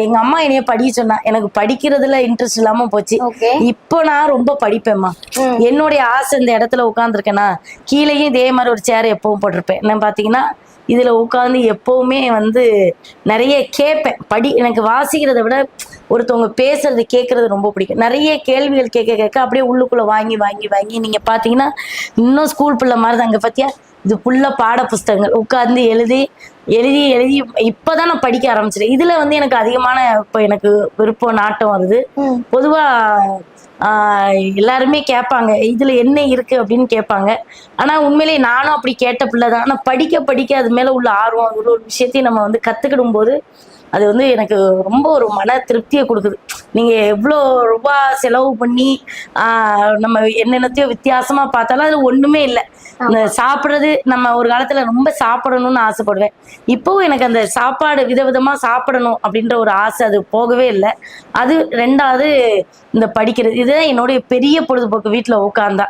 எங்க அம்மா என்னைய படிக்க சொன்னா. எனக்கு படிக்கிறதுல இன்ட்ரெஸ்ட் இல்லாம போச்சு. ஓகே. இப்போ நான் ரொம்ப படிப்பேன்மா. என்னுடைய ஆசை இந்த இடத்துல உட்காந்துருக்கேன்னா, கீழேயும் இதே மாதிரி ஒரு சேர் எப்பவும் போட்டிருப்பேன். என்ன பாத்தீங்கன்னா, இதுல உட்காந்து எப்பவுமே வந்து நிறைய கேட்பேன். எனக்கு வாசிக்கிறத விட ஒருத்தவங்க பேசுறது கேட்கறது ரொம்ப பிடிக்கும். நிறைய கேள்விகள் கேட்க கேட்க அப்படியே உள்ளுக்குள்ள வாங்கி வாங்கி வாங்கி நீங்க பாத்தீங்கன்னா இன்னும் ஸ்கூல் பிள்ளை மாதிரி தாங்க. பாத்தியா, இது ஃபுல்லா பாட புஸ்தகங்கள் உட்கார்ந்து எழுதி எழுதி எழுதி இப்பதான் நான் படிக்க ஆரம்பிச்சிட்டேன். இதுல வந்து எனக்கு அதிகமான இப்ப எனக்கு விருப்பம் நாட்டம் வருது. பொதுவா எல்லாருமே கேட்பாங்க இதுல என்ன இருக்கு அப்படின்னு கேட்பாங்க. ஆனா உண்மையிலேயே நானும் அப்படி கேட்ட பிள்ளைதான். ஆனா படிக்க படிக்க அது மேல உள்ள ஆர்வம் ஒரு ஒரு விஷயத்தையும் நம்ம வந்து கத்துக்கிடும் போது அது வந்து எனக்கு ரொம்ப ஒரு மன திருப்தியை கொடுக்குது. நீங்க எவ்வளோ ரூபாய் செலவு பண்ணி நம்ம என்னென்னத்தையோ வித்தியாசமா பார்த்தாலும் அது ஒண்ணுமே இல்லை. இந்த சாப்பிடுறது நம்ம ஒரு காலத்துல ரொம்ப சாப்பிடணும்னு ஆசைப்படுவேன். இப்பவும் எனக்கு அந்த சாப்பாடு விதவிதமா சாப்பிடணும் அப்படின்ற ஒரு ஆசை அது போகவே இல்லை. அது ரெண்டாவது இந்த படிக்கிறது இதுதான் என்னுடைய பெரிய பொழுதுபோக்கு வீட்டுல உட்கார்ந்தா.